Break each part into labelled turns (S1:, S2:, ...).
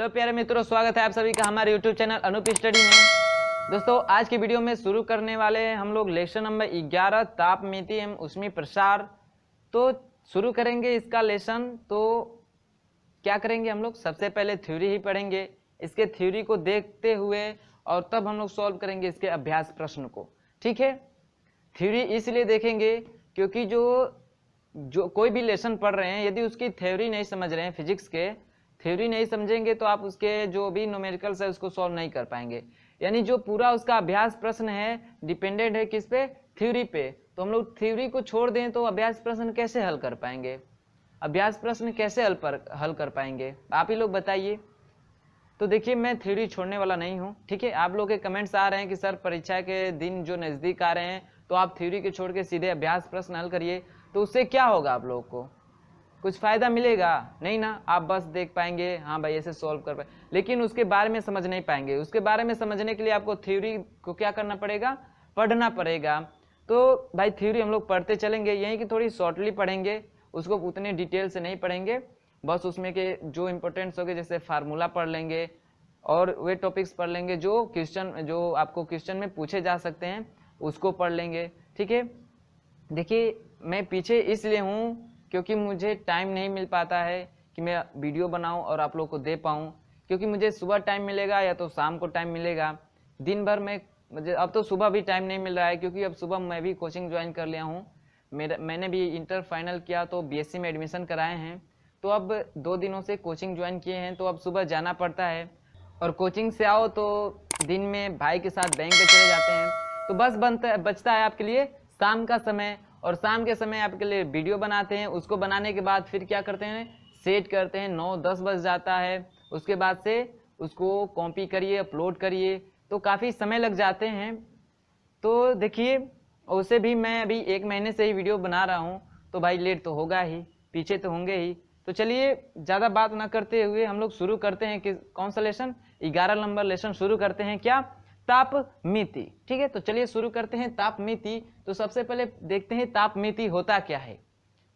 S1: Hello प्यारे मित्रों, स्वागत है आप सभी का हमारे यूट्यूब चैनल अनूप स्टडी में। दोस्तों, आज की वीडियो में शुरू करने वाले हैं हम लोग लेसन नंबर 11 तापमिति एवं ऊष्मीय प्रसार। तो शुरू करेंगे इसका लेसन। तो क्या करेंगे हम लोग, सबसे पहले थ्योरी ही पढ़ेंगे। इसके थ्योरी को देखते हुए और तब हम लोग सॉल्व करेंगे इसके अभ्यास प्रश्न को। ठीक है, थ्योरी इसलिए देखेंगे क्योंकि जो कोई भी लेसन पढ़ रहे हैं, यदि उसकी थ्योरी नहीं समझ रहे हैं, फिजिक्स के थ्योरी नहीं समझेंगे तो आप उसके जो भी न्यूमेरिकल्स है उसको सॉल्व नहीं कर पाएंगे। यानी जो पूरा उसका अभ्यास प्रश्न है डिपेंडेंट है किस पे, थ्योरी पे। तो हम लोग थ्योरी को छोड़ दें तो अभ्यास प्रश्न कैसे हल कर पाएंगे, अभ्यास प्रश्न कैसे हल कर पाएंगे, आप ही लोग बताइए। तो देखिए, मैं थ्योरी छोड़ने वाला नहीं हूँ। ठीक है, आप लोग के कमेंट्स आ रहे हैं कि सर परीक्षा के दिन जो नज़दीक आ रहे हैं तो आप थ्योरी के छोड़ के सीधे अभ्यास प्रश्न हल करिए। तो उससे क्या होगा, आप लोगों को कुछ फायदा मिलेगा नहीं ना। आप बस देख पाएंगे, हाँ भाई ऐसे सॉल्व कर पाए, लेकिन उसके बारे में समझ नहीं पाएंगे। उसके बारे में समझने के लिए आपको थ्योरी को क्या करना पड़ेगा, पढ़ना पड़ेगा। तो भाई थ्योरी हम लोग पढ़ते चलेंगे, यहीं की थोड़ी शॉर्टली पढ़ेंगे, उसको उतने डिटेल से नहीं पढ़ेंगे। बस उसमें के जो इंपॉर्टेंट्स हो गए, जैसे फार्मूला पढ़ लेंगे और वे टॉपिक्स पढ़ लेंगे जो आपको क्वेश्चन में पूछे जा सकते हैं, उसको पढ़ लेंगे। ठीक है, देखिए मैं पीछे इसलिए हूँ क्योंकि मुझे टाइम नहीं मिल पाता है कि मैं वीडियो बनाऊं और आप लोग को दे पाऊं, क्योंकि मुझे सुबह टाइम मिलेगा या तो शाम को टाइम मिलेगा। दिन भर में मुझे अब तो सुबह भी टाइम नहीं मिल रहा है, क्योंकि अब सुबह मैं भी कोचिंग ज्वाइन कर लिया हूं। मैंने भी इंटर फाइनल किया तो बीएससी में एडमिशन कराए हैं, तो अब 2 दिनों से कोचिंग ज्वाइन किए हैं, तो अब सुबह जाना पड़ता है। और कोचिंग से आओ तो दिन में भाई के साथ बैंक पे चले जाते हैं, तो बस बचता है आपके लिए शाम का समय। और शाम के समय आपके लिए वीडियो बनाते हैं, उसको बनाने के बाद फिर क्या करते हैं, सेट करते हैं, 9-10 बज जाता है। उसके बाद से उसको कॉपी करिए, अपलोड करिए, तो काफ़ी समय लग जाते हैं। तो देखिए, उसे भी मैं अभी 1 महीने से ही वीडियो बना रहा हूँ, तो भाई लेट तो होगा ही, पीछे तो होंगे ही। तो चलिए ज़्यादा बात ना करते हुए हम लोग शुरू करते हैं कि कौन सा लेसन, 11 नंबर लेसन शुरू करते हैं, क्या, तापमिति। ठीक है, तो चलिए शुरू करते हैं तापमिति। तो सबसे पहले देखते हैं तापमिति होता क्या है।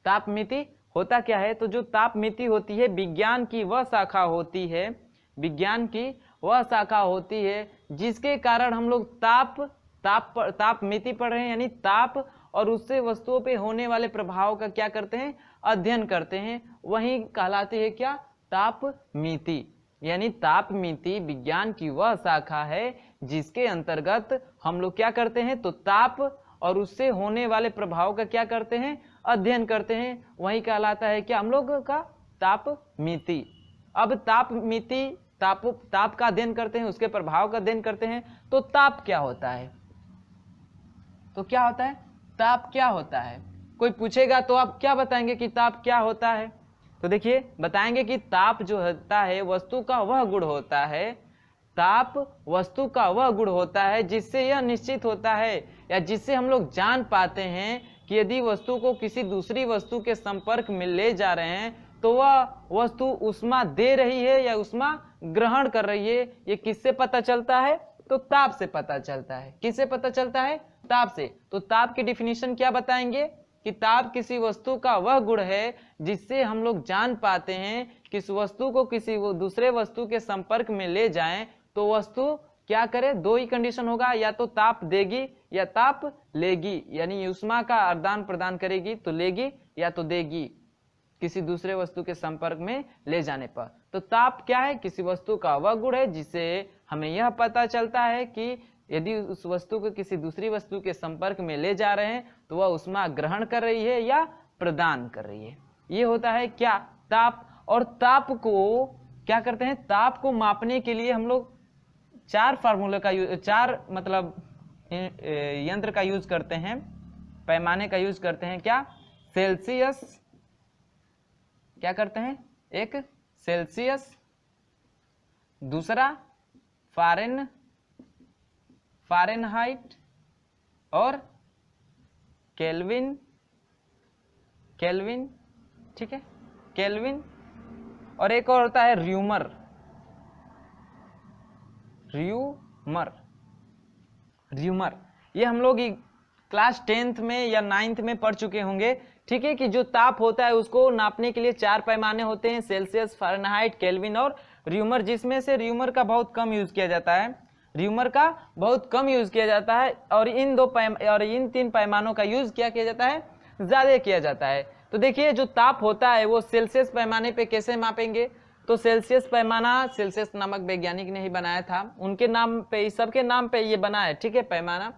S1: तापमिति होता क्या है, तो जो तापमिति होती है विज्ञान की वह शाखा होती है, विज्ञान की वह शाखा होती है जिसके कारण हम लोग तापमिति पढ़ रहे हैं, यानी ताप और उससे वस्तुओं पे होने वाले प्रभाव का क्या करते हैं, अध्ययन करते हैं। वही कहलाती है क्या, तापमिति। यानी तापमिति विज्ञान की वह शाखा है जिसके अंतर्गत हम लोग क्या करते हैं, तो ताप और उससे होने वाले प्रभाव का क्या करते हैं, अध्ययन करते हैं। वही कहलाता है क्या, हम लोग का तापमिति। अब तापमिति ताप का अध्ययन करते हैं, उसके प्रभाव का अध्ययन करते हैं। तो ताप क्या होता है, तो क्या होता है, ताप क्या होता है। कोई पूछेगा तो आप क्या बताएंगे कि ताप क्या होता है। तो देखिए, बताएंगे कि ताप जो होता है वस्तु का वह गुण होता है, ताप वस्तु का वह गुण होता है जिससे यह निश्चित होता है या जिससे हम लोग जान पाते हैं कि यदि वस्तु को किसी दूसरी वस्तु के संपर्क में ले जा रहे हैं तो वह वस्तु ऊष्मा दे रही है या ऊष्मा ग्रहण कर रही है। ये किससे पता चलता है, तो ताप से पता चलता है। किससे पता चलता है, ताप से। तो ताप की डिफिनीशन क्या बताएंगे कि ताप किसी वस्तु का वह गुण है जिससे हम लोग जान पाते हैं कि इस वस्तु को किसी दूसरे वस्तु के संपर्क में ले जाएं तो वस्तु क्या करे, 2 ही कंडीशन होगा, या तो ताप देगी या ताप लेगी। यानी ऊष्मा का आदान प्रदान करेगी तो लेगी या तो देगी किसी दूसरे वस्तु के संपर्क में ले जाने पर। तो ताप क्या है, किसी वस्तु का वह गुण है जिससे हमें यह पता चलता है कि यदि उस वस्तु को किसी दूसरी वस्तु के संपर्क में ले जा रहे हैं तो वह ऊष्मा ग्रहण कर रही है या प्रदान कर रही है। ये होता है क्या, ताप। और ताप को क्या करते हैं, ताप को मापने के लिए हम लोग 4 फार्मूले का यंत्र का यूज करते हैं, पैमाने का यूज करते हैं। क्या, सेल्सियस, क्या करते हैं, एक सेल्सियस, दूसरा फारेनहाइट और केल्विन। ठीक है, केल्विन। और एक और होता है र्यूमर। ये हम लोग क्लास 10th में या 9th में पढ़ चुके होंगे। ठीक है, कि जो ताप होता है उसको नापने के लिए 4 पैमाने होते हैं, सेल्सियस, फारेनहाइट, केल्विन और र्यूमर, जिसमें से र्यूमर का बहुत कम यूज किया जाता है, र्यूमर का बहुत कम यूज किया जाता है, और इन 3 पैमानों का यूज क्या किया जाता है, ज्यादा किया जाता है। तो देखिए जो ताप होता है वो सेल्सियस पैमाने पे कैसे मापेंगे, तो सेल्सियस पैमाना सेल्सियस नामक वैज्ञानिक ने ही बनाया था, उनके नाम पे, सबके नाम पे ये बना है, ठीक है। पैमाना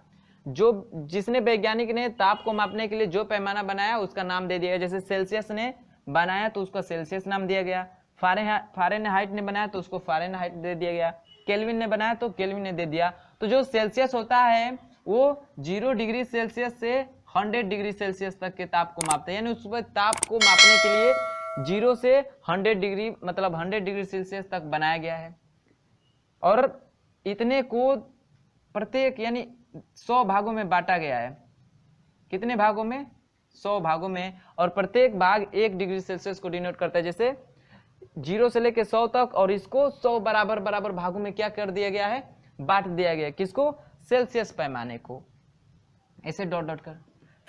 S1: जो जिसने वैज्ञानिक ने ताप को मापने के लिए जो पैमाना बनाया उसका नाम दे दिया, जैसे सेल्सियस ने बनाया तो उसका सेल्सियस नाम दिया गया, फारेनहाइट ने बनाया तो उसको फारेनहाइट दे दिया गया, केल्विन ने बनाया तो केल्विन ने दे दिया। तो जो सेल्सियस होता है वो 0 डिग्री सेल्सियस से 100 डिग्री सेल्सियस तक के ताप को मापते हैं, यानी उस ताप को मापने के लिए 0 से 100 डिग्री मतलब 100 डिग्री सेल्सियस तक बनाया गया है। और इतने को प्रत्येक यानी 100 भागों में बांटा गया है। कितने भागों में, 100 भागों में, और प्रत्येक भाग 1 डिग्री सेल्सियस को डिनोट करता है, जैसे 0 से लेके 100 तक, और इसको 100 बराबर बराबर भागों में क्या कर दिया गया है, बांट दिया गया है। किसको, सेल्सियस पैमाने को, ऐसे डॉट डॉट कर।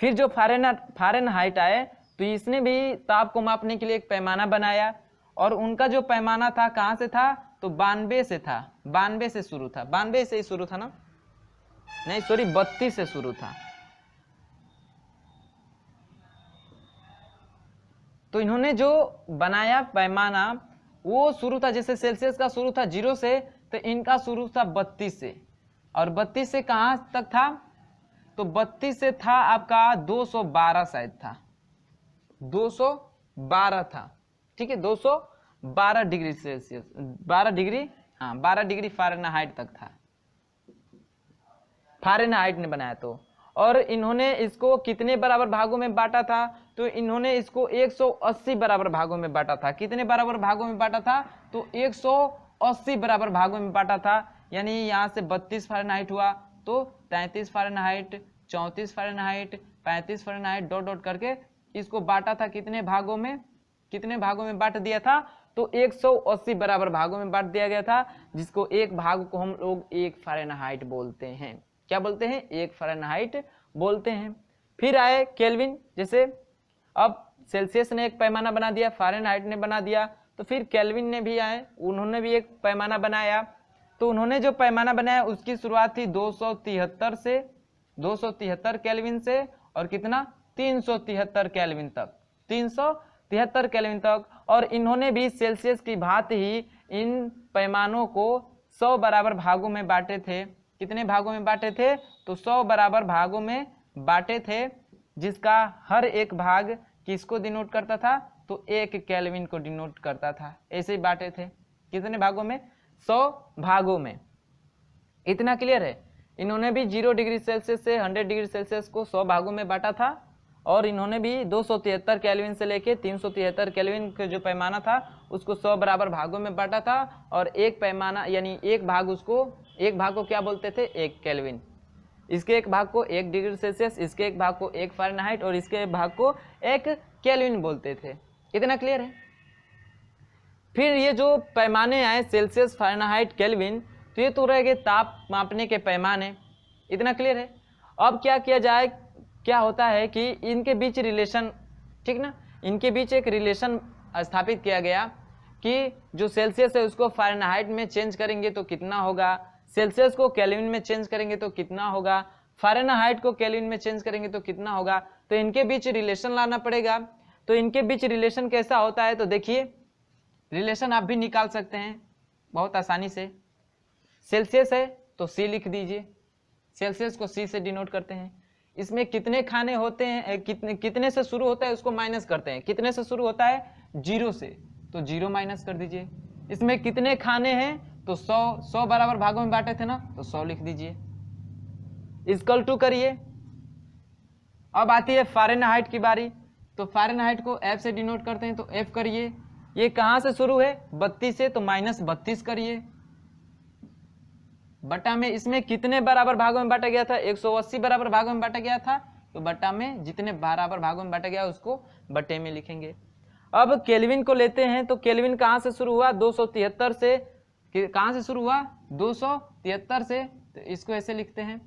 S1: फिर जो फारेनहाइट आए तो इसने भी ताप को मापने के लिए एक पैमाना बनाया, और उनका जो पैमाना था कहां से था, तो 92 से था, 92 से शुरू था, 92 से ही शुरू था ना, नहीं सॉरी 32 से शुरू था। तो इन्होंने जो बनाया पैमाना वो शुरू था, जैसे सेल्सियस का शुरू था 0 से, तो इनका शुरू था 32 से, और 32 से कहां तक था, तो 32 से था आपका 212 शायद था, 212 था, ठीक है, 212 डिग्री सेल्सियस, 12 डिग्री, हाँ 12 डिग्री फारेनहाइट तक था, फारेनहाइट ने बनाया तो। और इन्होंने इसको कितने बराबर भागों में बांटा था, तो इन्होंने इसको 180 बराबर भागों में बांटा था। कितने बराबर भागों में बांटा था, तो 180 बराबर भागों में बांटा था, यानी यहाँ से 32 फारेनहाइट हुआ तो 33 Fahrenheit, 34 Fahrenheit, 35 Fahrenheit, dot dot करके इसको बांटा था। कितने भागों में, कितने भागों में बांट दिया था, तो 180 बराबर भागों में बांट दिया गया था, जिसको एक भाग को हम लोग 1 फारेनहाइट बोलते हैं। क्या बोलते हैं, 1 फारेनहाइट बोलते हैं। फिर आए केल्विन, जैसे अब सेल्सियस ने एक पैमाना बना दिया, फारेनहाइट ने बना दिया, तो फिर केल्विन ने भी आए, उन्होंने भी एक पैमाना बनाया। तो उन्होंने जो पैमाना बनाया उसकी शुरुआत थी 273 से, 273 केल्विन से, और कितना, 373 केल्विन तक, 373 केल्विन तक। और इन्होंने भी सेल्सियस की भांति ही इन पैमानों को 100 बराबर भागों में बांटे थे। कितने भागों में बांटे थे, तो 100 बराबर भागों में बांटे थे, जिसका हर एक भाग किसको डिनोट करता था, तो 1 केल्विन को डिनोट करता था। ऐसे ही बांटे थे, कितने भागों में, 100 भागों में। इतना क्लियर है। इन्होंने भी 0 डिग्री सेल्सियस से 100 डिग्री सेल्सियस को 100 भागों में बांटा था, और इन्होंने भी 273 केल्विन से लेके 373 केल्विन का जो पैमाना था उसको 100 बराबर भागों में बांटा था, और एक पैमाना यानी एक भाग को क्या बोलते थे, 1 केल्विन। इसके एक भाग को 1 डिग्री सेल्सियस, इसके एक भाग को 1 फारेनहाइट, और इसके एक भाग को 1 केल्विन बोलते थे। इतना क्लियर है। फिर ये जो पैमाने आए सेल्सियस, फारेनहाइट, केल्विन, तो ये तो रह गए ताप मापने के पैमाने। इतना क्लियर है। अब क्या किया जाए, क्या होता है कि इनके बीच रिलेशन, ठीक ना, इनके बीच एक रिलेशन स्थापित किया गया कि जो सेल्सियस है उसको फारेनहाइट में चेंज करेंगे तो कितना होगा, सेल्सियस को केल्विन में चेंज करेंगे तो कितना होगा, फारेनहाइट को केल्विन में चेंज करेंगे तो कितना होगा। तो इनके बीच रिलेशन लाना पड़ेगा। तो इनके बीच रिलेशन कैसा होता है, तो देखिए रिलेशन आप भी निकाल सकते हैं बहुत आसानी से। सेल्सियस है तो सी लिख दीजिए, सेल्सियस को सी से डिनोट करते हैं। इसमें कितने खाने होते हैं, कितने से शुरू होता है उसको माइनस करते हैं। कितने से शुरू होता है, 0 से, तो 0 माइनस कर दीजिए। इसमें कितने खाने हैं, तो 100 बराबर भागों में बांटे थे ना, तो 100 लिख दीजिए। इक्वल टू करिए। अब आती है फारेनहाइट की बारी। तो फारेनहाइट को F से डिनोट करते हैं, तो F करिए। ये कहां से शुरू है, 32 से, तो -32 करिए बटा में। इसमें कितने बराबर भागों में बांटा गया था, 180 बराबर भागों में बांटा गया था, तो बटा में जितने बराबर भागों में बांटा गया उसको बटे में लिखेंगे। अब केल्विन को लेते हैं। तो केल्विन कहां से शुरू हुआ, 273 से। कहां से शुरू हुआ, 273 से, तो इसको ऐसे लिखते हैं।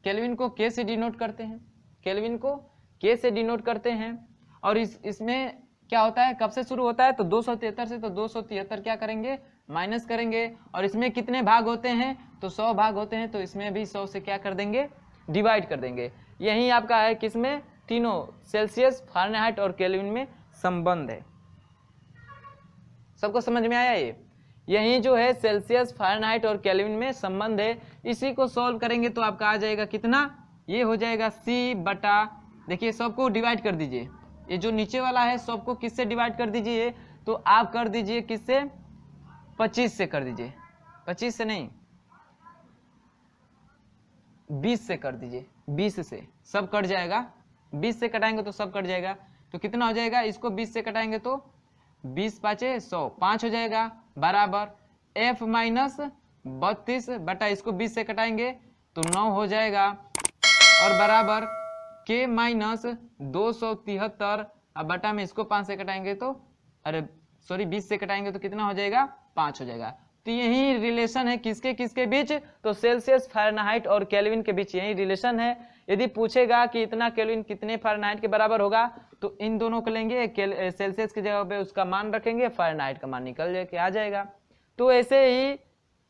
S1: केल्विन को K से डिनोट करते हैं, केल्विन को K से डिनोट करते हैं। और इसमें क्या होता है, कब से शुरू होता है, तो 273 से। तो 273 क्या करेंगे, माइनस करेंगे। और इसमें कितने भाग होते हैं, तो 100 भाग होते हैं, तो इसमें भी 100 से क्या कर देंगे, डिवाइड कर देंगे। यही आपका है किसमें, तीनों सेल्सियस, फ़ारेनहाइट और केल्विन में संबंध है। सबको समझ में आया ये, यही जो है सेल्सियस, फ़ारेनहाइट और केल्विन में संबंध है। इसी को सॉल्व करेंगे तो आपका आ जाएगा कितना, ये हो जाएगा C बटा, देखिए सबको डिवाइड कर दीजिए, ये जो नीचे वाला है सबको किससे डिवाइड कर दीजिए, तो आप कर दीजिए किससे, 25 से कर दीजिए, 25 से नहीं 20 से कर दीजिए, 20 से सब कट जाएगा, 20 से कटाएंगे तो सब कट जाएगा। तो कितना हो जाएगा, इसको 20 से कटाएंगे तो 20 पाँचे 100, 5 हो जाएगा, बराबर F माइनस 32 बटा इसको 20 से कटाएंगे तो 9 हो जाएगा, और बराबर K माइनस 273, अब बटा में इसको 5 से कटाएंगे तो, अरे सॉरी 20 से कटाएंगे तो कितना हो जाएगा, 5 हो जाएगा। तो यही रिलेशन है किसके किसके बीच, तो सेल्सियस, फ़ारेनहाइट और केल्विन के बीच यही रिलेशन है। यदि पूछेगा कि इतना केल्विन कितने फ़ारेनहाइट के बराबर होगा, तो इन दोनों को लेंगे, सेल्सियस की जगह पे उसका मान रखेंगे, फ़ारेनहाइट का मान निकल के आ जाएगा। तो ऐसे ही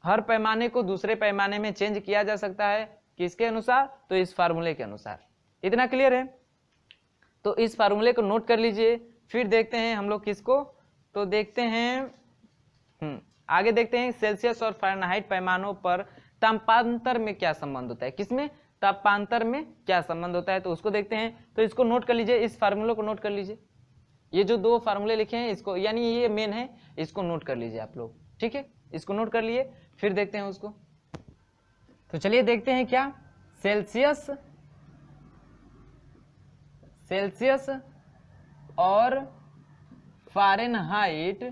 S1: हर पैमाने को दूसरे पैमाने में चेंज किया जा सकता है, किसके अनुसार, तो इस फार्मूले के अनुसार। इतना क्लियर है, तो इस फार्मूले को नोट कर लीजिए। फिर देखते हैं हम लोग किसको, तो देखते हैं आगे देखते हैं सेल्सियस और फ़ारेनहाइट पैमानों पर तापांतर में क्या संबंध होता है, किसमें, तापांतर में क्या संबंध होता है, तो उसको देखते हैं। तो इसको नोट कर लीजिए, इस फार्मूले को नोट कर लीजिए, ये जो दो फार्मूले लिखे हैं इसको, यानी ये मेन है, इसको नोट कर लीजिए आप लोग, ठीक है, इसको नोट कर लिए। फिर देखते हैं उसको, तो चलिए देखते हैं क्या, सेल्सियस और फ़ारेनहाइट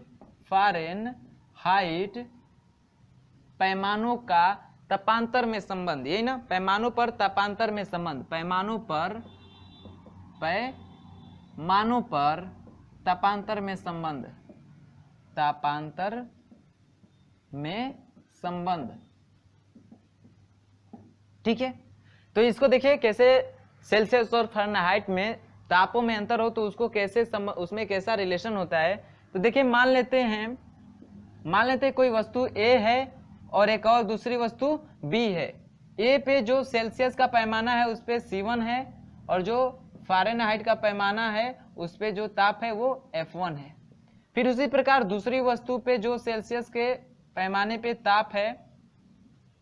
S1: पैमानों का तापांतर में संबंध, यही ना, पैमानों पर तापांतर में संबंध, पैमानों पर तापांतर में संबंध, तापांतर में संबंध, ठीक है। तो इसको देखिए कैसे सेल्सियस और फ़ारेनहाइट में तापों में अंतर हो तो उसको कैसे उसमें कैसा रिलेशन होता है। तो देखिए मान लेते हैं कोई वस्तु A है और एक और दूसरी वस्तु B है। A पे जो सेल्सियस का पैमाना है उस पे C1 है, और जो फ़ारेनहाइट का पैमाना है उस पे जो ताप है वो F1 है। फिर उसी प्रकार दूसरी वस्तु पे जो सेल्सियस के पैमाने पे ताप है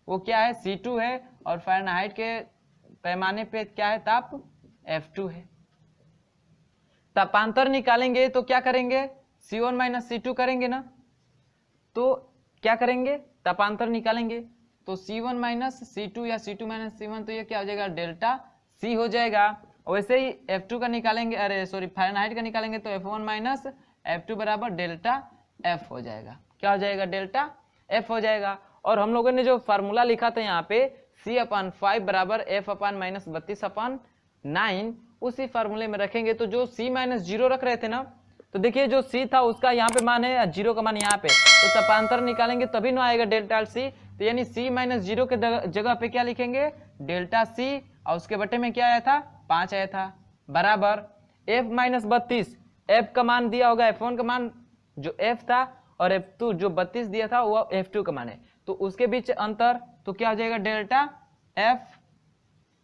S1: वो क्या है, C2 है, और फ़ारेनहाइट के पैमाने पे क्या है, ताप F2 है। तापांतर निकालेंगे तो क्या करेंगे, C1 माइनस C2 करेंगे ना, तो क्या करेंगे, तापांतर निकालेंगे तो C1 माइनस C2 या C2 माइनस C1, तो ये क्या हो जाएगा, डेल्टा C हो जाएगा। वैसे ही F2 का निकालेंगे, अरे सॉरी फ़ारेनहाइट का निकालेंगे तो F1 माइनस F2 बराबर डेल्टा F हो जाएगा। क्या हो जाएगा, डेल्टा F हो जाएगा। और हम लोगों ने जो फार्मूला लिखा था यहाँ पे C/5 बराबर F/-32/9, उसी फार्मूले में रखेंगे। तो जो C माइनस 0 रख रहे थे ना, तो देखिए जो C था उसका यहाँ पे मान है, 0 का मान यहाँ पे, तो तापांतर निकालेंगे तभी ना आएगा डेल्टा C। तो यानी C माइनस 0 के जगह पे क्या लिखेंगे, डेल्टा C, और उसके बटे में क्या आया था, 5 आया था, बराबर F-32, F का मान दिया होगा, F1 का मान जो F था, और F2 जो 32 दिया था वो F2 का मान है, तो उसके बीच अंतर, तो क्या हो जाएगा, डेल्टा F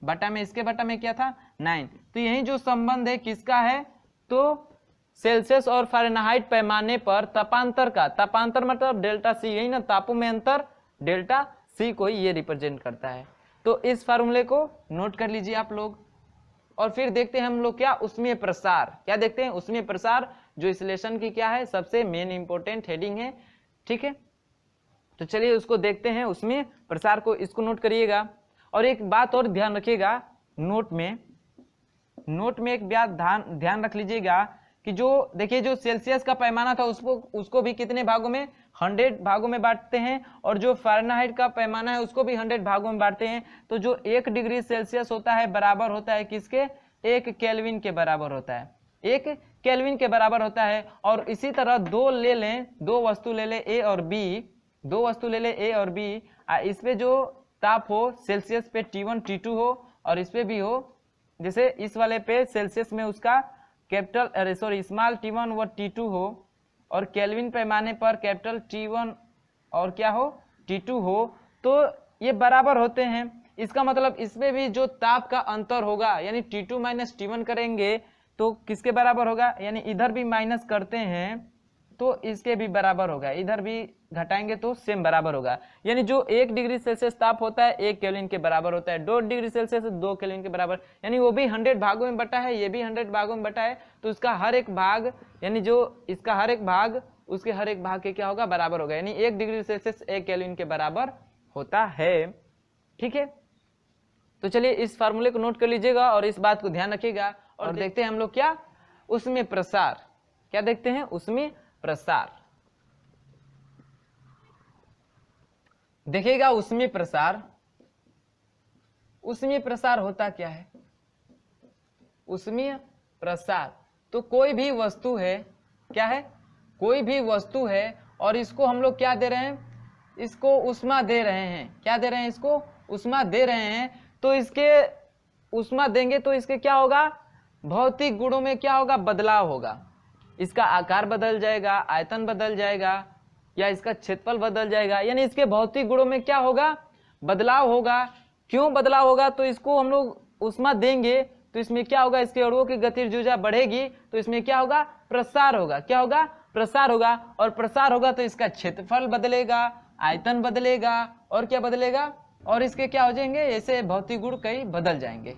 S1: बटा में इसके बटा में क्या था, 9। तो यही जो संबंध है किसका है, तो सेल्सियस और फ़ारेनहाइट पैमाने पर तापांतर का, तापांतर मतलब डेल्टा C, यही ना, तापों में अंतर, डेल्टा C को ही ये रिप्रेजेंट करता है। तो इस फार्मूले को नोट कर लीजिए आप लोग। और फिर देखते हैं हम लोग क्या, ऊष्मीय प्रसार, क्या देखते हैं, ऊष्मीय प्रसार जो इस लेसन की क्या है, सबसे मेन इंपॉर्टेंट हेडिंग है, ठीक है। तो चलिए उसको देखते हैं, ऊष्मीय प्रसार को, इसको नोट करिएगा। और एक बात और ध्यान रखिएगा, नोट में एक बात ध्यान रख लीजिएगा कि जो देखिए जो सेल्सियस का पैमाना था उसको भी कितने भागों में, 100 भागों में बांटते हैं, और जो फ़ारेनहाइट का पैमाना है उसको भी 100 भागों में बांटते हैं। तो जो 1 डिग्री सेल्सियस होता है बराबर होता है किसके, 1 केल्विन के बराबर होता है, 1 केल्विन के बराबर होता है। और इसी तरह दो वस्तु ले ले A और B, इस पे जो ताप हो सेल्सियस पे T1 T2 हो, और इस पे भी हो, जैसे इस वाले पे सेल्सियस में उसका कैपिटल सॉरी स्मॉल t1 व t2 हो और केल्विन पैमाने पर कैपिटल T1 और क्या हो T2 हो तो ये बराबर होते हैं। इसका मतलब इसमें भी जो ताप का अंतर होगा यानी T2 माइनस T1 करेंगे तो किसके बराबर होगा, यानी इधर भी माइनस करते हैं तो इसके भी बराबर होगा, इधर भी घटाएंगे तो सेम बराबर होगा। यानी जो 1 डिग्री सेल्सियस ताप होता है 1 केल्विन के बराबर होता है, 2 डिग्री सेल्सियस 2 केल्विन के बराबर, यानी वो भी 100 भागों में बटा है, ये भी 100 भागों में बटा है, तो उसका हर एक भाग यानी जो इसका हर एक भाग उसके हर एक भाग के क्या होगा बराबर होगा, यानी 1 डिग्री सेल्सियस 1 केल्विन के बराबर होता है। ठीक है, तो चलिए इस फार्मूले को नोट कर लीजिएगा और इस बात को ध्यान रखिएगा। और देखते हैं हम लोग क्या उसमें प्रसार, क्या देखते हैं उसमें प्रसार। देखिएगा उसमें प्रसार, उसमें प्रसार होता क्या है, उसमें प्रसार तो कोई भी वस्तु है, क्या है कोई भी वस्तु है और इसको हम लोग क्या दे रहे हैं, इसको उष्मा दे रहे हैं, क्या दे रहे हैं इसको उष्मा दे रहे हैं, तो इसके उष्मा देंगे तो इसके क्या होगा भौतिक गुणों में क्या होगा बदलाव होगा, इसका आकार बदल जाएगा, आयतन बदल जाएगा या इसका क्षेत्रफल बदल जाएगा, यानी इसके भौतिक गुणों में क्या होगा बदलाव होगा। क्यों बदलाव होगा, तो इसको हम लोग उष्मा देंगे तो इसमें क्या होगा इसके अणुओं की गतिज बढ़ेगी तो इसमें क्या होगा प्रसार होगा, क्या होगा प्रसार होगा, और प्रसार होगा तो इसका क्षेत्रफल बदलेगा, आयतन बदलेगा और क्या बदलेगा और इसके क्या हो जाएंगे ऐसे भौतिक गुण कई बदल जाएंगे।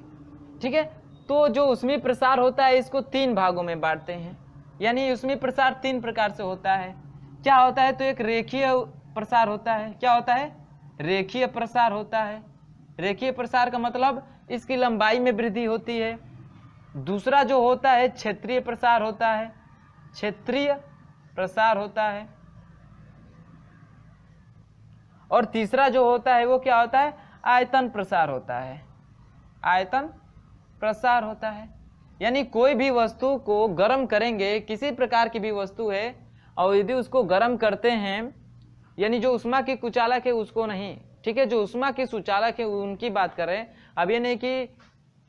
S1: ठीक है, तो जो उसमें प्रसार होता है इसको 3 भागों में बांटते हैं, यानी उसमें प्रसार 3 प्रकार से होता है। क्या होता है, तो एक रेखीय प्रसार होता है, क्या होता है रेखीय प्रसार होता है, रेखीय प्रसार का मतलब इसकी लंबाई में वृद्धि होती है। दूसरा जो होता है क्षेत्रीय प्रसार होता है, क्षेत्रीय प्रसार होता है, और तीसरा जो होता है वो क्या होता है आयतन प्रसार होता है, आयतन प्रसार होता है। यानी कोई भी वस्तु को गर्म करेंगे, किसी प्रकार की भी वस्तु है और यदि उसको गर्म करते हैं, यानी जो उष्मा की कुचालक है उसको नहीं, ठीक है, जो उष्मा की सुचालक है उनकी बात करें। अब ये नहीं कि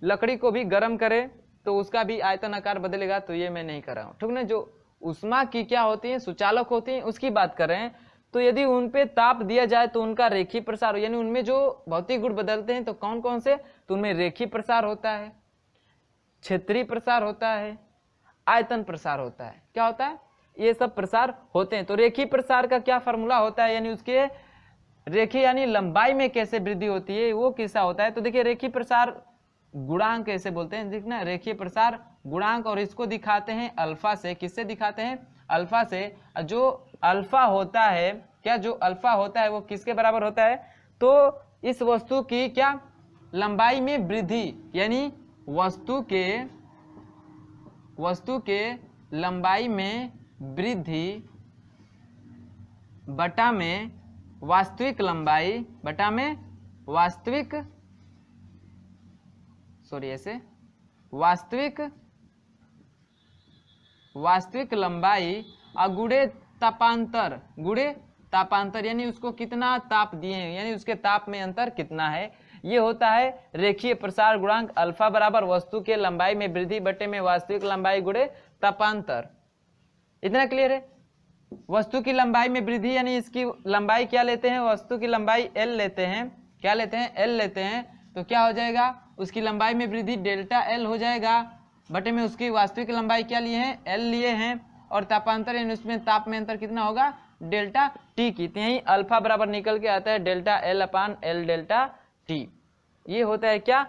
S1: लकड़ी को भी गर्म करें तो उसका भी आयतन आकार बदलेगा, तो ये मैं नहीं कर रहा हूँ, ठीक ना। जो उष्मा की क्या होती है सुचालक होती है उसकी बात करें, तो यदि उन पे ताप दिया जाए तो उनका रेखीय प्रसार, यानी उनमें जो भौतिक गुण बदलते हैं तो कौन कौन से, तो उनमें रेखीय प्रसार होता है, क्षेत्रीय प्रसार होता है, आयतन प्रसार होता है, क्या होता है ये सब प्रसार होते हैं। तो रेखीय प्रसार का क्या फॉर्मूला होता है, यानी उसके रेखीय यानी लंबाई में कैसे वृद्धि होती है वो कैसा होता है। तो देखिए रेखीय प्रसार गुणांक कैसे बोलते हैं, देखना रेखीय प्रसार गुणांक, और इसको दिखाते हैं अल्फा से, किससे दिखाते हैं अल्फा से। जो अल्फा होता है, क्या जो अल्फा होता है वो किसके बराबर होता है, तो इस वस्तु की क्या लंबाई में वृद्धि, यानी वस्तु के लंबाई में वृद्धि बटा में वास्तविक लंबाई, बटा में वास्तविक वास्तविक लंबाई गुणे तापांतर, यानी उसको कितना ताप दिए हैं, यानी उसके ताप में अंतर कितना है, ये होता है रेखीय प्रसार गुणांक। अल्फा बराबर वस्तु के लंबाई में वृद्धि बटे में वास्तविक लंबाई गुणे तापांतर। इतना क्लियर है। वस्तु की लंबाई में वृद्धि यानी इसकी लंबाई क्या लेते हैं, वस्तु की लंबाई L लेते हैं, क्या लेते हैं L लेते हैं, तो क्या हो जाएगा उसकी लंबाई में वृद्धि डेल्टा L हो जाएगा, बटे में उसकी वास्तविक लंबाई क्या लिए हैं L लिए हैं, और तापांतर यानी उसमें ताप में अंतर कितना होगा डेल्टा T की, तो यही अल्फा बराबर निकल के आता है डेल्टा L अपान L डेल्टा T। ये होता है क्या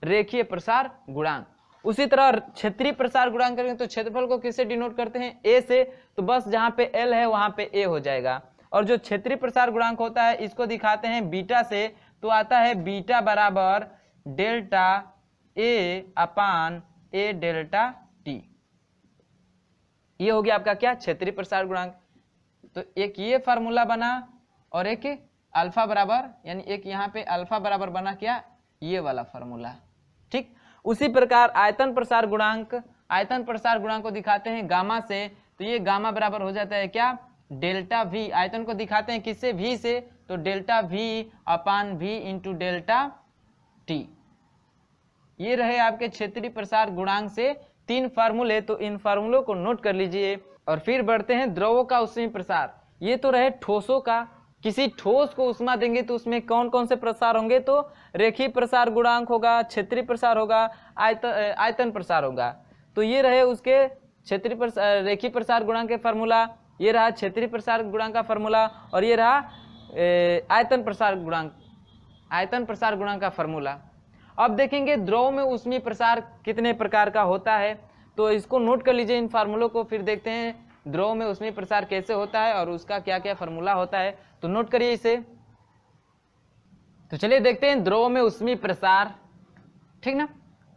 S1: रेखीय प्रसार गुणांक। उसी तरह क्षेत्रीय प्रसार गुणांक करेंगे तो क्षेत्रफल को किससे डिनोट करते हैं A से, तो बस जहां पे L है वहां पे A हो जाएगा। और जो क्षेत्रीय प्रसार गुणांक होता है इसको दिखाते हैं बीटा से, तो आता है बीटा बराबर delta A upon A delta T। ये हो गया आपका क्या क्षेत्रीय प्रसार गुणांक। तो एक ये फार्मूला बना और एक अल्फा बराबर, यानी एक यहाँ पे अल्फा बराबर बना क्या ये वाला फार्मूला, ठीक। उसी प्रकार आयतन प्रसार गुणांक को दिखाते हैं गामा से, तो ये गामा बराबर हो जाता है क्या डेल्टा V। आयतन को दिखाते हैं किससे V से, तो डेल्टा V अपान V इंटू डेल्टा T। ये रहे आपके क्षेत्रीय प्रसार गुणांक से 3 फार्मूले, तो इन फार्मूलों को नोट कर लीजिए। और फिर बढ़ते हैं द्रवों का ऊष्मीय प्रसार। ये तो रहे ठोसों का, किसी ठोस को ऊष्मा देंगे तो उसमें कौन कौन से प्रसार होंगे, तो रेखीय प्रसार गुणांक होगा, क्षेत्रीय प्रसार होगा, आयतन प्रसार होगा। तो ये रहे उसके क्षेत्रीय रेखीय प्रसार गुणांक के फार्मूला, ये रहा क्षेत्रीय प्रसार गुणांक का फार्मूला, और ये रहा आयतन प्रसार गुणांक का फार्मूला। अब देखेंगे द्रव में ऊष्मीय प्रसार कितने प्रकार का होता है, तो इसको नोट कर लीजिए इन फार्मूलों को, फिर देखते हैं द्रव में ऊष्मीय प्रसार कैसे होता है और उसका क्या क्या फार्मूला होता है। तो नोट करिए इसे। तो चलिए देखते हैं द्रव में ऊष्मीय प्रसार, ठीक ना।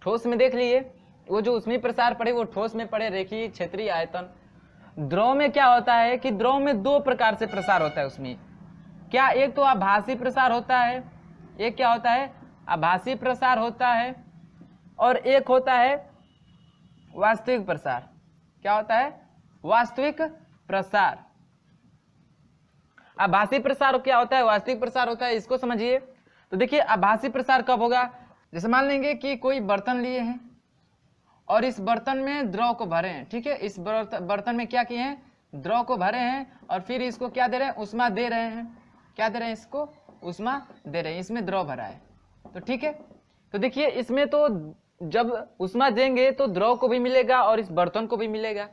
S1: ठोस में देख लीजिए, वो जो ऊष्मीय प्रसार पढ़े वो ठोस में पढ़े, रेखीय, क्षेत्रीय, आयतन। द्रव में क्या होता है कि द्रव में 2 प्रकार से प्रसार होता है उसमें। क्या, एक तो आभासी प्रसार होता है, एक क्या होता है, आभासी प्रसार होता है, और एक होता है वास्तविक प्रसार। क्या होता है, वास्तविक प्रसार। आभासी प्रसार क्या होता है, वास्तविक प्रसार होता है, इसको समझिए। तो देखिए आभासी प्रसार कब होगा, जैसे मान लेंगे कि कोई बर्तन लिए हैं और इस बर्तन में द्रव को भरे हैं, ठीक है। इस बर्तन में क्या किए हैं, द्रव को भरे हैं, और फिर इसको क्या दे रहे हैं, ऊष्मा दे रहे हैं। क्या दे रहे हैं, इसको ऊष्मा दे रहे हैं, इसमें द्रव भरा है, तो ठीक है। तो देखिए इसमें तो जब ऊष्मा देंगे तो द्रव को भी मिलेगा और इस बर्तन को भी मिलेगा,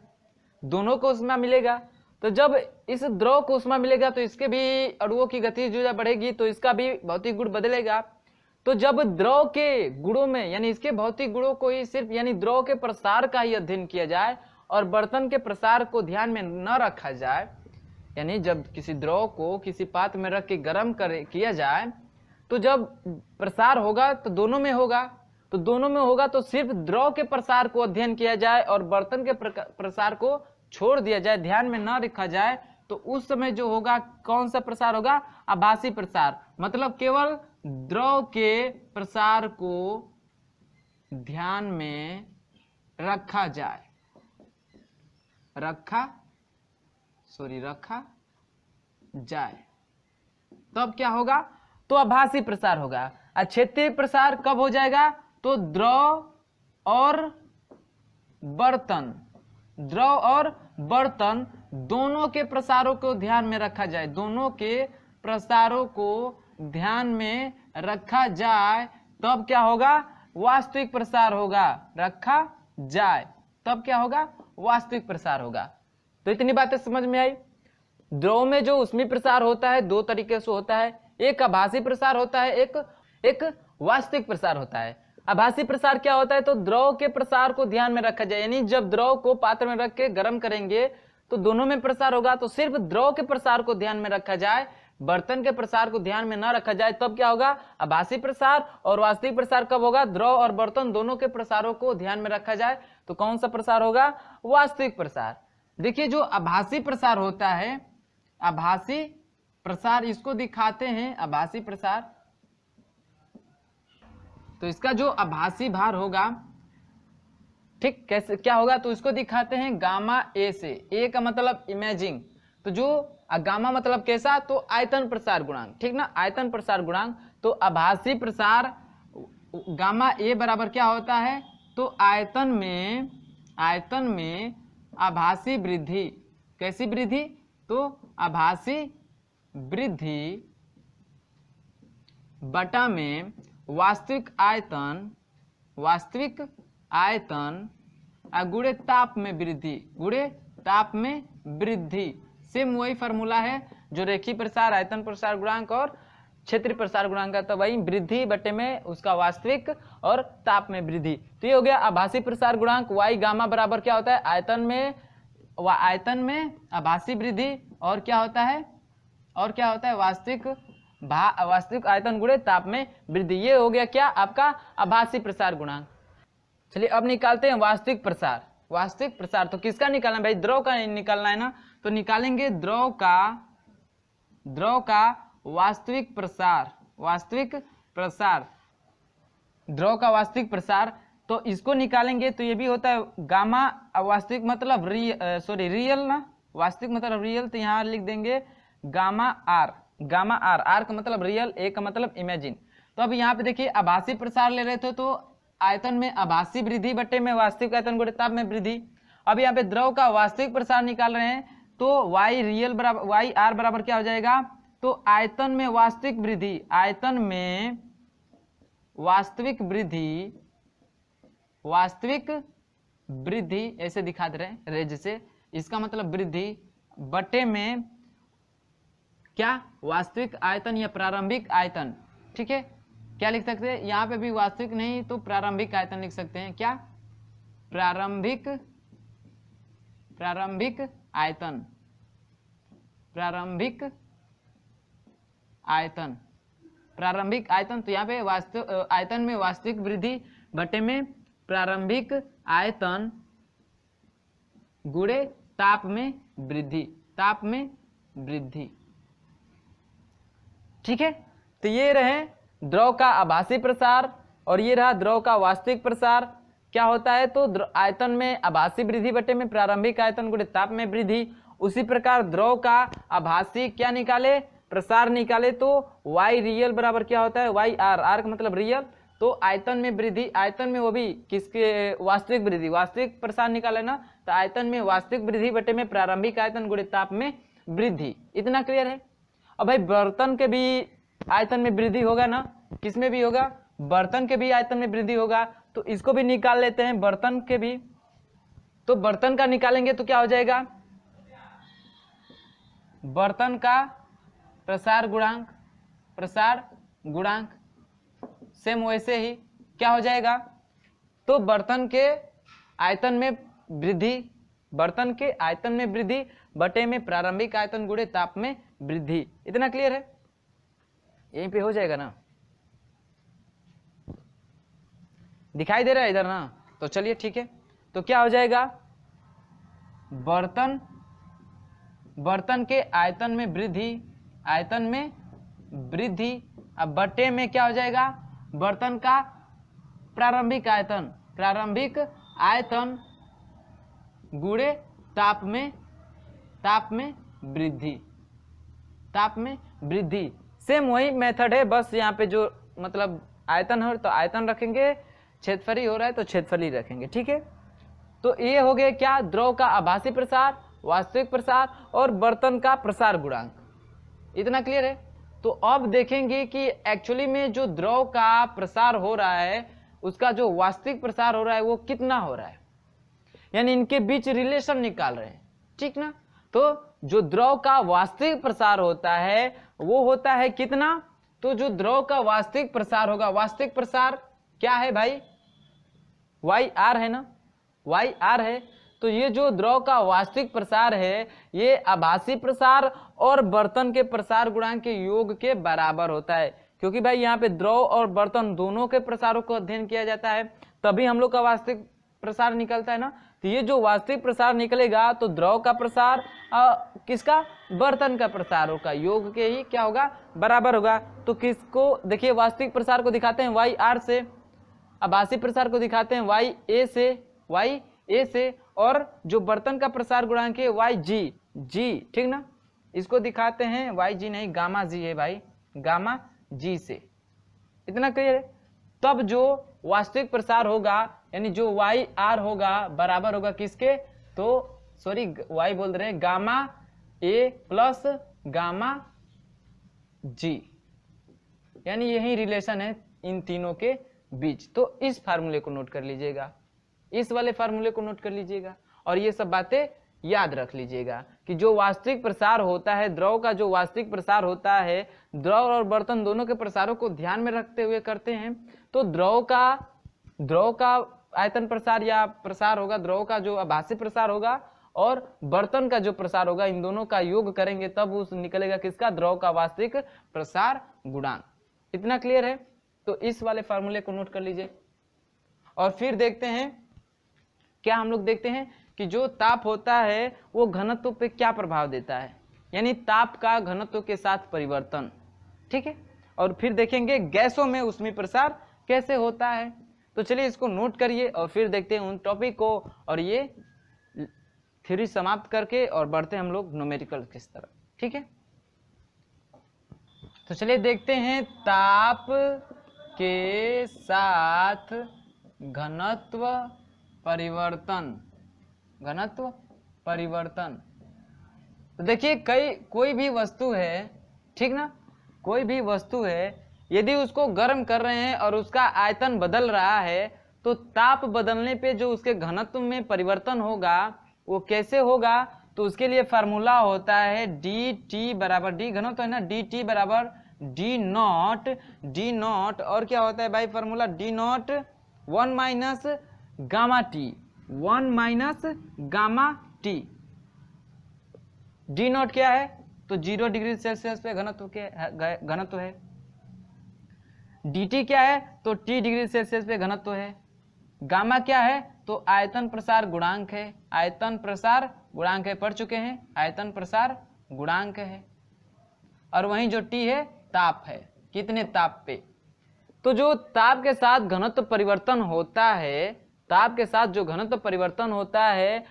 S1: दोनों को ऊष्मा मिलेगा। तो जब इस द्रव को ऊष्मा मिलेगा तो इसके भी अणुओं की गतिज बढ़ेगी, तो इसका भी भौतिक गुण बदलेगा। तो जब द्रव के गुणों में, यानी इसके भौतिक गुणों को ही सिर्फ, यानी द्रव के प्रसार का ही अध्ययन किया जाए और बर्तन के प्रसार को ध्यान में न रखा जाए, यानी जब किसी द्रव को किसी पात्र में रख के गर्म किया जाए, तो जब प्रसार होगा तो दोनों में होगा, तो दोनों में होगा तो सिर्फ द्रव के प्रसार को अध्ययन किया जाए और बर्तन के प्रसार को छोड़ दिया जाए, ध्यान में न रखा जाए, तो उस समय जो होगा कौन सा प्रसार होगा, आभासी प्रसार। मतलब केवल द्रव के प्रसार को ध्यान में रखा जाए, रखा जाए, तब क्या होगा, तो आभासी प्रसार होगा। और क्षेत्रीय प्रसार कब हो जाएगा, तो द्रव और बर्तन दोनों के प्रसारों को ध्यान में रखा जाए, दोनों के प्रसारों को ध्यान में रखा जाए, तब क्या होगा, वास्तविक प्रसार होगा। रखा जाए तब क्या होगा, वास्तविक प्रसार होगा। तो इतनी बातें समझ में आई। द्रव में जो ऊष्मीय प्रसार होता है 2 तरीके से होता है, एक आभासी प्रसार होता है, एक वास्तविक प्रसार होता है। आभासी प्रसार क्या होता है, तो द्रव के प्रसार को ध्यान में रखा जाए, यानी जब द्रव को पात्र में रख के गर्म करेंगे तो दोनों में प्रसार होगा, तो सिर्फ द्रव के प्रसार को ध्यान में रखा जाए, बर्तन के प्रसार को ध्यान में न रखा जाए, तब क्या होगा, आभासी प्रसार। और वास्तविक प्रसार कब होगा, द्रव और बर्तन दोनों के प्रसारों को ध्यान में रखा जाए, तो कौन सा प्रसार होगा, वास्तविक प्रसार। देखिए जो आभासी प्रसार होता है, आभासी प्रसार इसको दिखाते हैं, आभासी प्रसार, तो इसका जो आभासी भार होगा, ठीक, कैसे क्या होगा, तो इसको दिखाते हैं गामा ए से। ए का मतलब इमेजिंग, तो जो गामा मतलब कैसा, तो आयतन प्रसार गुणांक, ठीक ना, आयतन प्रसार गुणांक। तो आभासी प्रसार गामा ए बराबर क्या होता है, तो आयतन में आभासी वृद्धि, कैसी वृद्धि, तो आभासी वृद्धि बटा में वास्तविक आयतन गुणे ताप में वृद्धि, सेम वही फॉर्मूला है जो रेखीय प्रसार, आयतन प्रसार गुणांक और क्षेत्रीय प्रसार गुणांक का। तो वही वृद्धि बटे में उसका वास्तविक और ताप में वृद्धि। तो ये हो गया आभासी प्रसार गुणांक। वाई गामा बराबर क्या होता है, आयतन में आभासी वृद्धि, और क्या होता है, वास्तविक आयतन गुणे ताप में वृद्धि। ये हो गया क्या, आपका आभासी प्रसार गुणांक। चलिए अब निकालते हैं वास्तविक प्रसार। तो किसका निकालना है भाई, द्रव का निकालना है ना, तो निकालेंगे द्रव का वास्तविक प्रसार। तो इसको निकालेंगे तो ये भी होता है गामा, वास्तविक मतलब रियल ना, वास्तविक मतलब रियल, तो यहाँ लिख देंगे गामा आर का मतलब रियल, ए का मतलब इमेजिन। तो अब यहाँ पे देखिए आभासी प्रसार ले रहे थे तो आयतन में आभासी वृद्धि बटे में वास्तविक आयतन गुणे ताप में वृद्धि। अब यहाँ पे द्रव का वास्तविक प्रसार निकाल रहे हैं, तो वाई रियल बराबर वाई आर बराबर क्या हो जाएगा, तो आयतन में वास्तविक वृद्धि, आयतन में वास्तविक वृद्धि, वास्तविक वृद्धि ऐसे दिखा दे रहे हैं रेज से, इसका मतलब वृद्धि बटे में क्या, वास्तविक आयतन या प्रारंभिक आयतन। ठीक है, क्या लिख सकते हैं यहाँ पे भी वास्तविक नहीं तो प्रारंभिक आयतन लिख सकते हैं, क्या, प्रारंभिक आयतन, प्रारंभिक आयतन, प्रारंभिक आयतन। तो यहाँ पे वास्तव आयतन में वास्तविक वृद्धि बटे में प्रारंभिक आयतन गुणे ताप में वृद्धि, ताप में वृद्धि। ठीक है, तो ये रहे द्रव का आभासी प्रसार और ये रहा द्रव का वास्तविक प्रसार। क्या होता है, तो आयतन में आभासी वृद्धि बटे में प्रारंभिक आयतन गुणे ताप में वृद्धि। उसी प्रकार द्रव का आभासी क्या निकाले, प्रसार निकाले, तो वाई रियल बराबर क्या होता है, वाई आर, आर का मतलब रियल, तो आयतन में वृद्धि, आयतन में वो भी किसके, वास्तविक वृद्धि, वास्तविक प्रसार निकाले ना, तो आयतन में वास्तविक वृद्धि बटे में प्रारंभिक आयतन गुणे ताप में वृद्धि। इतना क्लियर है। अब भाई बर्तन के भी आयतन में वृद्धि होगा ना, किसमें भी होगा, बर्तन के भी आयतन में वृद्धि होगा, तो इसको भी निकाल लेते हैं, बर्तन के भी। तो बर्तन का निकालेंगे तो क्या हो जाएगा, बर्तन का प्रसार गुणांक, प्रसार गुणांक सेम वैसे ही क्या हो जाएगा, तो बर्तन के आयतन में वृद्धि, बर्तन के आयतन में वृद्धि बटे में प्रारंभिक आयतन गुणे ताप में वृद्धि। इतना क्लियर है, यहीं पे हो जाएगा ना, दिखाई दे रहा है इधर ना, तो चलिए ठीक है। तो क्या हो जाएगा, बर्तन के आयतन में वृद्धि, आयतन में वृद्धि, अब बटे में क्या हो जाएगा, बर्तन का प्रारंभिक आयतन, प्रारंभिक आयतन गुणे ताप में वृद्धि, ताप में वृद्धि। सेम वही मेथड है, बस यहाँ पे जो मतलब आयतन हो तो आयतन रखेंगे, क्षेत्रफल हो रहा है तो क्षेत्रफल रखेंगे। ठीक है, तो ये हो गया क्या, द्रव का आभासी प्रसार, वास्तविक प्रसार और बर्तन का प्रसार गुणांक। इतना क्लियर है। तो अब देखेंगे कि एक्चुअली में जो द्रव का प्रसार हो रहा है उसका जो वास्तविक प्रसार हो रहा है वो कितना हो रहा है, यानी इनके बीच रिलेशन निकाल रहे हैं। ठीक ना, तो जो द्रव का वास्तविक प्रसार होता है वो होता है कितना, तो जो द्रव का वास्तविक प्रसार होगा, वास्तविक प्रसार क्या है भाई, वाई आर है ना, वाई आर है। तो ये जो द्रव का वास्तविक प्रसार है ये आभासी प्रसार और बर्तन के प्रसार गुणांक के योग के बराबर होता है, क्योंकि भाई यहाँ पे द्रव और बर्तन दोनों के प्रसारों को अध्ययन किया जाता है तभी हम लोग का वास्तविक प्रसार निकलता है ना। तो ये जो वास्तविक प्रसार निकलेगा तो द्रव का प्रसार किसका, बर्तन का प्रसार होगा, योग के ही क्या होगा, बराबर होगा। तो किसको देखिए, वास्तविक प्रसार को दिखाते हैं वाई आर से, आभासी प्रसार को दिखाते हैं वाई ए से, और जो बर्तन का प्रसार गुणांक है वाई जी, ठीक ना, इसको दिखाते हैं वाई जी नहीं गामा जी है भाई, गामा जी से। इतना क्लियर है। तब जो वास्तविक प्रसार होगा यानी जो वाई आर होगा बराबर होगा किसके, तो सॉरी वाई बोल रहे हैं, गामा ए प्लस गामा जी, यानी यही रिलेशन है इन तीनों के बीच। तो इस फार्मूले को नोट कर लीजिएगा, इस वाले फार्मूले को नोट कर लीजिएगा और ये सब बातें याद रख लीजिएगा कि जो वास्तविक प्रसार होता है, द्रव का जो वास्तविक प्रसार होता है, द्रव और बर्तन दोनों के प्रसारों को ध्यान में रखते हुए करते हैं। तो द्रव का आयतन प्रसार या प्रसार होगा, द्रव का जो आभासी प्रसार होगा और बर्तन का जो प्रसार होगा, इन दोनों का योग करेंगे तब उस निकलेगा किसका, द्रव का वास्तविक प्रसार गुणांक। इतना क्लियर है। तो इस वाले फार्मूले को नोट कर लीजिए और फिर देखते हैं क्या हम लोग देखते हैं कि जो ताप होता है वो घनत्व पे क्या प्रभाव देता है, यानी ताप का घनत्व के साथ परिवर्तन। ठीक है, और फिर देखेंगे गैसों में ऊष्मीय प्रसार कैसे होता है। तो चलिए इसको नोट करिए और फिर देखते हैं उन टॉपिक को, और ये थ्योरी समाप्त करके और बढ़ते हैं हम लोग न्यूमेरिकल किस तरह। ठीक है, तो चलिए देखते हैं ताप के साथ घनत्व परिवर्तन, घनत्व परिवर्तन। तो देखिए कोई भी वस्तु है, ठीक ना, कोई भी वस्तु है, यदि उसको गर्म कर रहे हैं और उसका आयतन बदल रहा है तो ताप बदलने पे जो उसके घनत्व में परिवर्तन होगा वो कैसे होगा, तो उसके लिए फार्मूला होता है डी टी बराबर, डी घनत्व है ना, डी टी बराबर डी नॉट, डी नॉट और क्या होता है भाई formula, D not 1 minus gamma T, 1 minus gamma T. D not क्या है, तो 0 डिग्री सेल्सियस पे घनत्व है। डी टी क्या है, तो टी डिग्री सेल्सियस पे घनत्व है। गामा क्या है, तो आयतन प्रसार गुणांक है, आयतन प्रसार गुणांक है, पढ़ चुके हैं, आयतन प्रसार गुणांक है। और वहीं जो टी है ताप है, कितने ताप पे। तो जो ताप के साथ घनत्व परिवर्तन होता है, ताप के साथ जो घनत्व परिवर्तन होता है,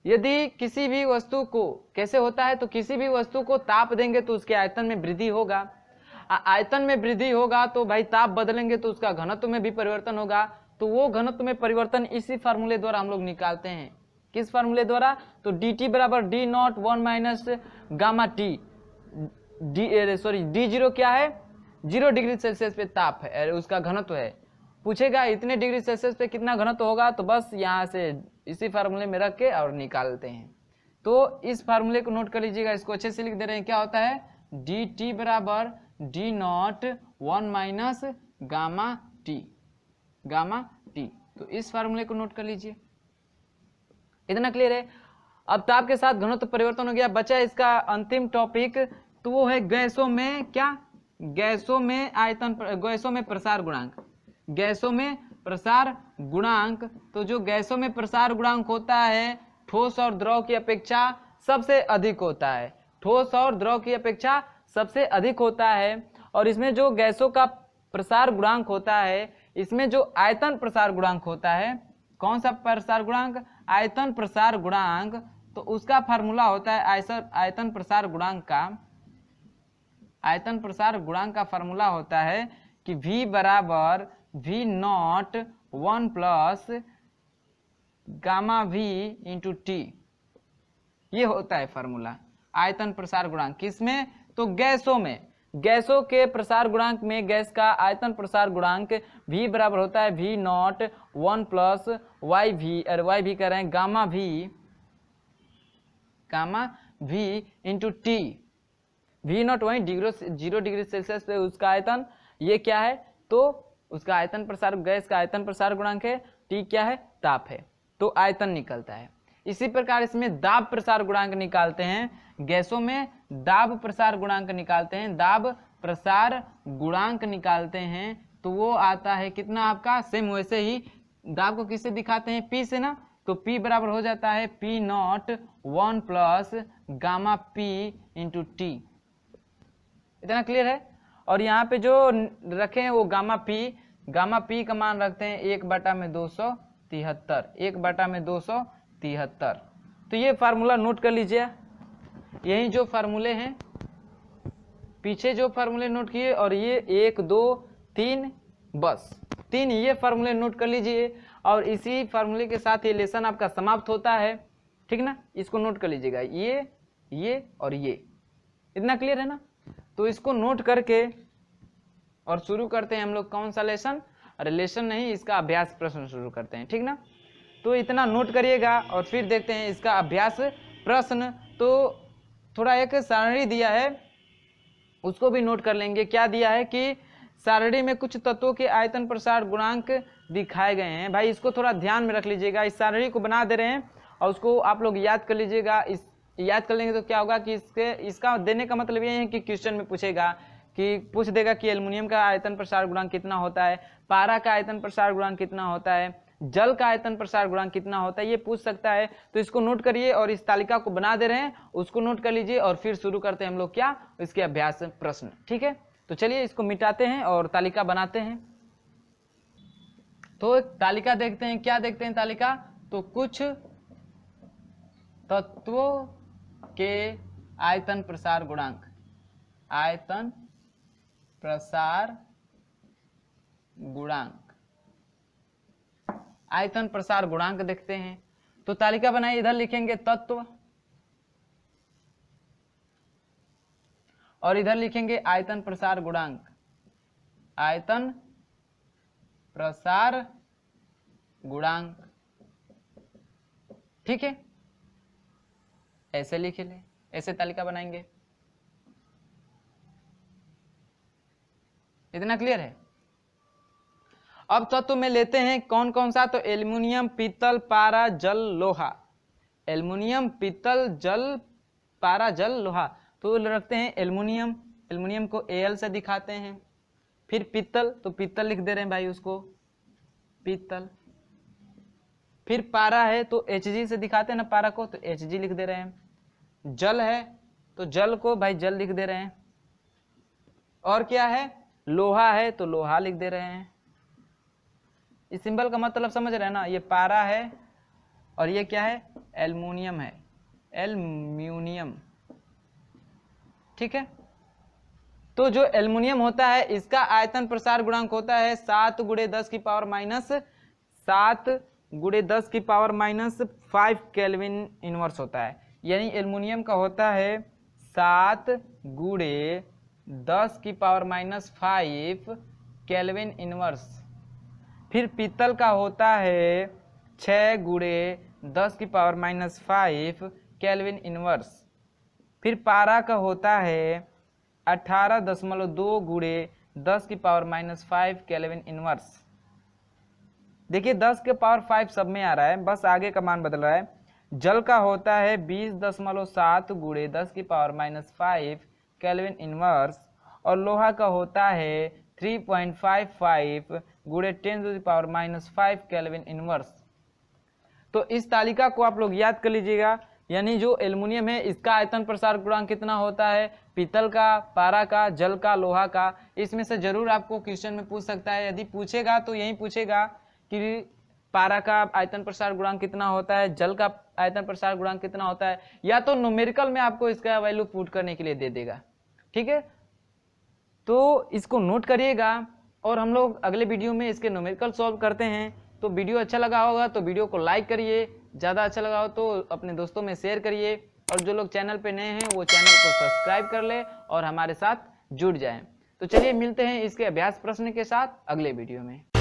S1: यदि किसी भी वस्तु को कैसे होता है, तो किसी भी वस्तु को ताप देंगे तो उसके आयतन में वृद्धि होगा, आयतन में वृद्धि होगा तो भाई ताप बदलेंगे तो उसका घनत्व में भी परिवर्तन होगा। तो वो घनत्व में परिवर्तन इसी फार्मूले द्वारा हम लोग निकालते हैं। किस फार्मूले द्वारा, तो डी टी बराबर D not 1 minus gamma T, D zero क्या है, 0 डिग्री सेल्सियस पे ताप है, उसका घनत्व है। पूछेगा इतने डिग्री सेल्सियस पे कितना घनत्व होगा, तो बस यहाँ से इसी फार्मूले में रख के और निकालते हैं। तो इस फार्मूले को नोट कर लीजिएगा, इसको अच्छे से लिख दे रहे हैं। क्या होता है, डी टी बराबर D not 1 minus gamma T, gamma T. तो इस फार्मूले को नोट कर लीजिए, इतना क्लियर है। अब ताप के साथ घनत्व परिवर्तन हो गया, बचा इसका अंतिम टॉपिक, तो वो है गैसों में क्या, गैसों में आयतन, गैसों में प्रसार गुणांक, गैसों में प्रसार गुणांक। तो जो गैसों में प्रसार गुणांक होता है ठोस और द्रव की अपेक्षा सबसे अधिक होता है, ठोस और द्रव की अपेक्षा सबसे अधिक होता है। और इसमें जो गैसों का प्रसार गुणांक होता है, इसमें जो आयतन प्रसार गुणांक होता है, कौन सा प्रसार गुणांक, आयतन प्रसार गुणांक, तो उसका फार्मूला होता है आयतन प्रसार गुणांक का, आयतन प्रसार गुणांक का फार्मूला होता है कि V बराबर V naught 1 plus gamma V into T, ये होता है फार्मूला आयतन प्रसार गुणांक। किसमें, तो गैसों में, गैसों के प्रसार गुणांक में गैस का आयतन प्रसार गुणांक V बराबर होता है V naught 1 plus Y V, और वाई भी कह रहे हैं gamma V into T. V naught वही 0 डिग्री सेल्सियस पे उसका आयतन, ये क्या है, तो उसका आयतन प्रसार, गैस का आयतन प्रसार गुणांक है, T क्या है, ताप है, तो आयतन निकलता है। इसी प्रकार इसमें दाब प्रसार गुणांक निकालते हैं, गैसों में दाब प्रसार गुणांक निकालते हैं, दाब प्रसार गुणांक निकालते हैं, तो वो आता है कितना आपका, सेम वैसे ही दाब को किससे दिखाते हैं, P से ना, तो P बराबर हो जाता है P not 1 plus gamma P into T. इतना क्लियर है। और यहाँ पे जो रखे हैं वो गामा P का मान रखते हैं 1/273, 1/273। तो ये फार्मूला नोट कर लीजिए, यही जो फार्मूले हैं, पीछे जो फार्मूले नोट किए, और ये 1 2 3, बस 3 ये फार्मूले नोट कर लीजिए। और इसी फार्मूले के साथ ये लेसन आपका समाप्त होता है, ठीक ना, इसको नोट कर लीजिएगा, ये और ये। इतना क्लियर है ना। तो इसको नोट करके और शुरू करते हैं हम लोग कौन सा लेसन, रिलेशन नहीं, इसका अभ्यास प्रश्न शुरू करते हैं, ठीक ना। तो इतना नोट करिएगा और फिर देखते हैं इसका अभ्यास प्रश्न। तो थोड़ा एक सारणी दिया है, उसको भी नोट कर लेंगे। क्या दिया है कि सारणी में कुछ तत्वों के आयतन प्रसार गुणांक दिखाए गए हैं। भाई इसको थोड़ा ध्यान में रख लीजिएगा, इस सारणी को बना दे रहे हैं और उसको आप लोग याद कर लीजिएगा। इस याद कर लेंगे तो क्या होगा कि इसका देने का मतलब ये है कि क्वेश्चन में पूछेगा कि पूछ देगा कि एल्युमिनियम का आयतन प्रसार गुणांक कितना होता है, पारा का आयतन प्रसार गुणांक कितना होता है, जल का आयतन प्रसार गुणांक कितना होता है, ये पूछ सकता है। तो इसको नोट करिए और इस तालिका को बना दे रहे हैं, उसको नोट कर लीजिए और फिर शुरू करते हैं हम लोग क्या, इसके अभ्यास प्रश्न, ठीक है। तो चलिए इसको मिटाते हैं और तालिका बनाते हैं। तो तालिका देखते हैं, क्या देखते हैं तालिका, तो कुछ तत्वों के आयतन प्रसार गुणांक, आयतन प्रसार गुणांक, आयतन प्रसार गुणांक देखते हैं। तो तालिका बनाइए, इधर लिखेंगे तत्व और इधर लिखेंगे आयतन प्रसार गुणांक, आयतन प्रसार गुणांक। ठीक है, ऐसे लिख ले, ऐसे तालिका बनाएंगे। इतना क्लियर है। अब तत्व में लेते हैं कौन कौन सा, तो एल्युमिनियम, पीतल, पारा, जल, लोहा। एल्युमिनियम, पीतल, जल, पारा, जल, लोहा। तो रखते हैं एल्युमिनियम, एल्युमिनियम को Al से दिखाते हैं। फिर पीतल, तो पीतल लिख दे रहे हैं भाई उसको, पीतल। फिर पारा है तो Hg से दिखाते हैं ना पारा को, तो Hg लिख दे रहे हैं। जल है तो जल को भाई जल लिख दे रहे हैं। और क्या है, लोहा है तो लोहा लिख दे रहे हैं। इस सिंबल का मतलब समझ रहे हैं ना, ये पारा है और ये क्या है, एल्युमिनियम है, एल्युमिनियम। ठीक है, तो जो एल्युमिनियम होता है इसका आयतन प्रसार गुणांक होता है 7 × 10 की पावर माइनस 7 × 10 की पावर माइनस 5 केल्विन इनवर्स होता है। यानी एल्युमिनियम का होता है 7 × 10 की पावर माइनस 5 केल्विन इनवर्स। फिर पीतल का होता है 6 × 10 की पावर माइनस 5 केल्विन इनवर्स। फिर पारा का होता है 18.2 × 10 की पावर माइनस 5 केल्विन इनवर्स। देखिए 10 के पावर 5 सब में आ रहा है, बस आगे का मान बदल रहा है। जल का होता है 20.7 × 10 की पावर माइनस 5 केल्विन इनवर्स। और लोहा का होता है 3.55 × 10⁻⁻5 केल्विन इनवर्स। तो इस तालिका को आप लोग याद कर लीजिएगा। यानी जो एल्युमिनियम है इसका आयतन प्रसार गुणांक कितना होता है, पीतल का, पारा का, जल का, लोहा का। इसमें से जरूर आपको क्वेश्चन में पूछ सकता है। यदि पूछेगा तो यही पूछेगा कि पारा का आयतन प्रसार गुणांक कितना होता है, जल का आयतन प्रसार गुणांक कितना होता है, या तो न्यूमेरिकल में आपको इसका वैल्यू पुट करने के लिए दे देगा। ठीक है, तो इसको नोट करिएगा और हम लोग अगले वीडियो में इसके न्यूमेरिकल सॉल्व करते हैं। तो वीडियो अच्छा लगा होगा तो वीडियो को लाइक करिए, ज़्यादा अच्छा लगा हो तो अपने दोस्तों में शेयर करिए, और जो लोग चैनल पे नए हैं वो चैनल को सब्सक्राइब कर ले और हमारे साथ जुड़ जाएं। तो चलिए मिलते हैं इसके अभ्यास प्रश्न के साथ अगले वीडियो में।